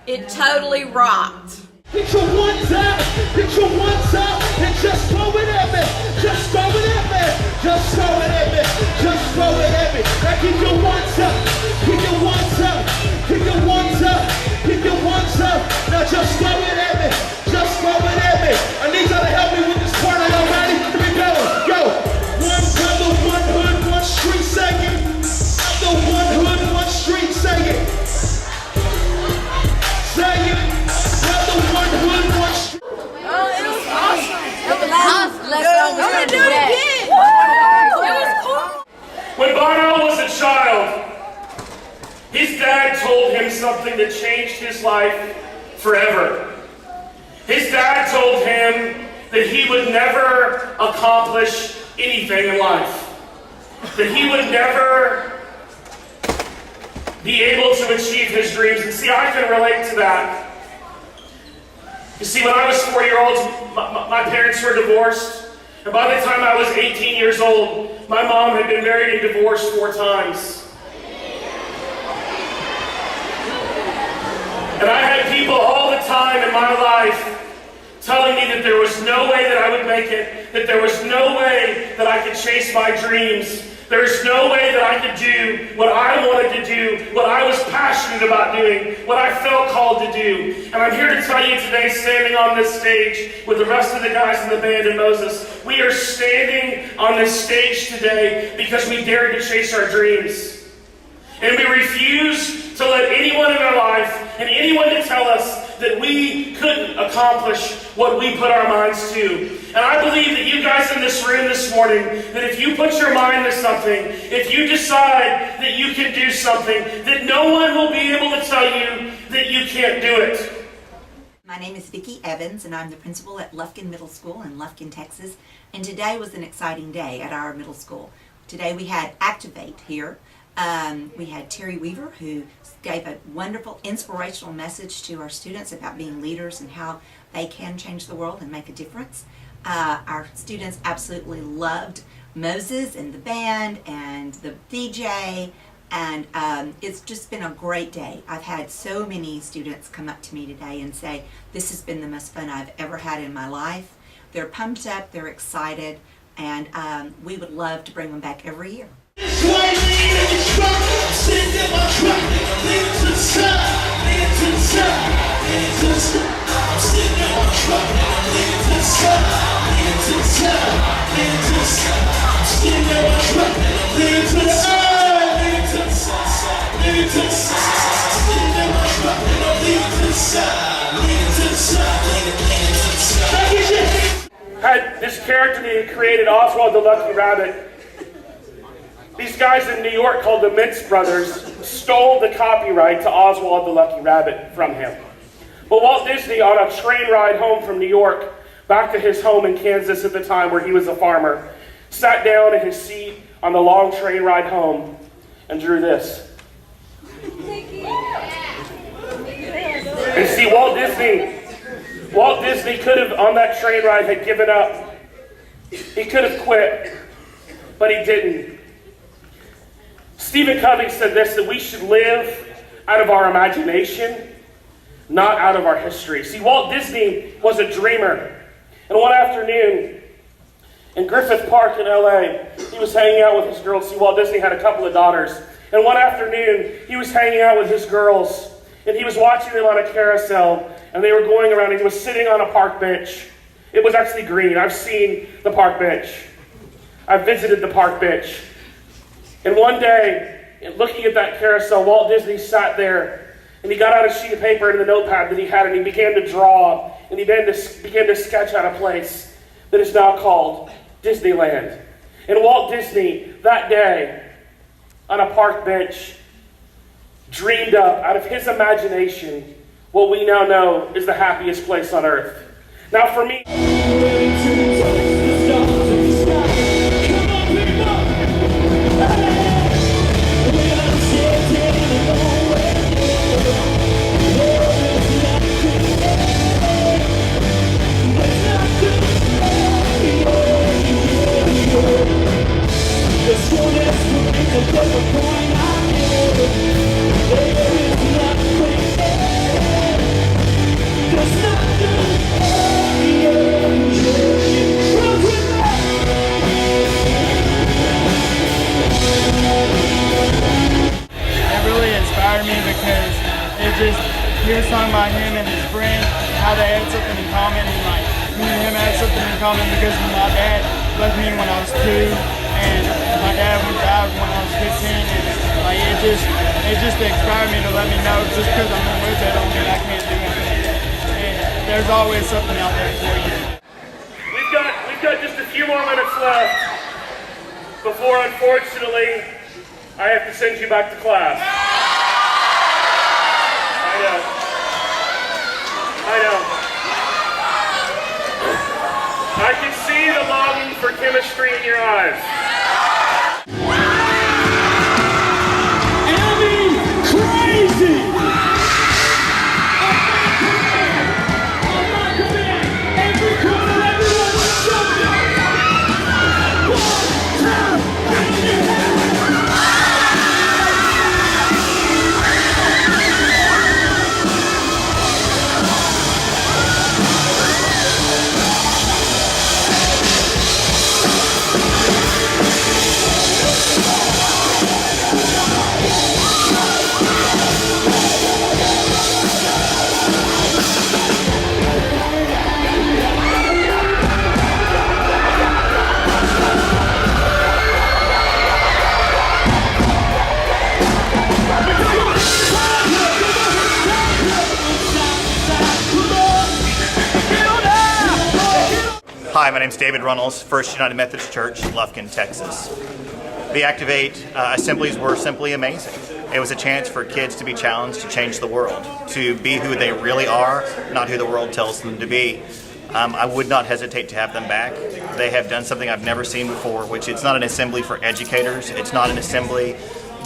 It totally rocked. Get your ones up, and just throw it at me. Just throw it at me. Just throw it at me. Just throw it at me. Now keep your ones up. Keep your ones up. Keep your ones up. Keep your ones up. Now just throw it at me. Just throw it at me. I need y'all to help me with this part. Are y'all ready? Here we go. Go. One brother, one hood, one street, say it. The one hood, one street, say it. Say it. The one hood, one street. Oh, it was awesome. It was awesome. I'm gonna do it again. It was cool. When Bono was a child, his dad told him something that changed his life forever. His dad told him that he would never accomplish anything in life. That he would never be able to achieve his dreams. And see, I can relate to that. You see, when I was 4 years old, my parents were divorced. And by the time I was 18 years old, my mom had been married and divorced 4 times. And I had people all the time in my life telling me that there was no way that I would make it, that there was no way that I could chase my dreams. There's no way that I could do what I wanted to do, what I was passionate about doing, what I felt called to do. And I'm here to tell you today, standing on this stage with the rest of the guys in the band and Moses, we are standing on this stage today because we dared to chase our dreams. And we refuse to let anyone in our life and anyone to tell us that we couldn't accomplish what we put our minds to. And I believe that you guys in this room this morning, that if you put your mind to something, if you decide that you can do something, that no one will be able to tell you that you can't do it. My name is Vicki Evans, and I'm the principal at Lufkin Middle School in Lufkin, Texas. And today was an exciting day at our middle school. Today we had Activate here. We had Terry Weaver, who gave a wonderful inspirational message to our students about being leaders and how they can change the world and make a difference. Our students absolutely loved Moses and the band and the DJ, and it's just been a great day. I've had so many students come up to me today and say, this has been the most fun I've ever had in my life. They're pumped up, they're excited, and we would love to bring them back every year. Had this character that he created, Oswald the Lucky Rabbit. These guys in New York called the Mintz Brothers stole the copyright to Oswald the Lucky Rabbit from him. But Walt Disney, on a train ride home from New York, back to his home in Kansas at the time where he was a farmer, sat down in his seat on the long train ride home and drew this. And see, Walt Disney could have, on that train ride, had given up. He could have quit, but he didn't. Stephen Covey said this, that we should live out of our imagination, not out of our history. See, Walt Disney was a dreamer. And one afternoon, in Griffith Park in LA, he was hanging out with his girls. See, Walt Disney had a couple of daughters. And one afternoon, he was hanging out with his girls, and he was watching them on a carousel, and they were going around, and he was sitting on a park bench. It was actually green. I've seen the park bench. I've visited the park bench. And one day, looking at that carousel, Walt Disney sat there, and he got out a sheet of paper and the notepad that he had, and he began to draw, and he began to sketch out a place that is now called Disneyland. And Walt Disney, that day, on a park bench, dreamed up out of his imagination what we now know is the happiest place on earth. Now for me, hear a song by him and his friend, how they had something in common, and like me and him had something in common because my dad left me when I was 2, and my dad died when I was 15, and like it just inspired me to let me know just because I'm a wheelchair don't mean I can't do anything. And there's always something out there for you. We've got just a few more minutes left before, unfortunately, I have to send you back to class. I know. I can see the longing for chemistry in your eyes. Crazy! Hi, my name is David Runnels, First United Methodist Church, Lufkin, Texas. The Activate assemblies were simply amazing. It was a chance for kids to be challenged to change the world, to be who they really are, not who the world tells them to be. I would not hesitate to have them back. They have done something I've never seen before, which it's not an assembly for educators. It's not an assembly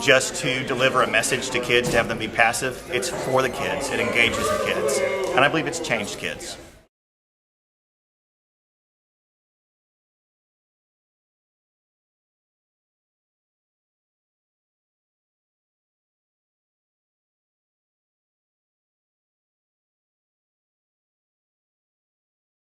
just to deliver a message to kids, to have them be passive. It's for the kids. It engages the kids. And I believe it's changed kids.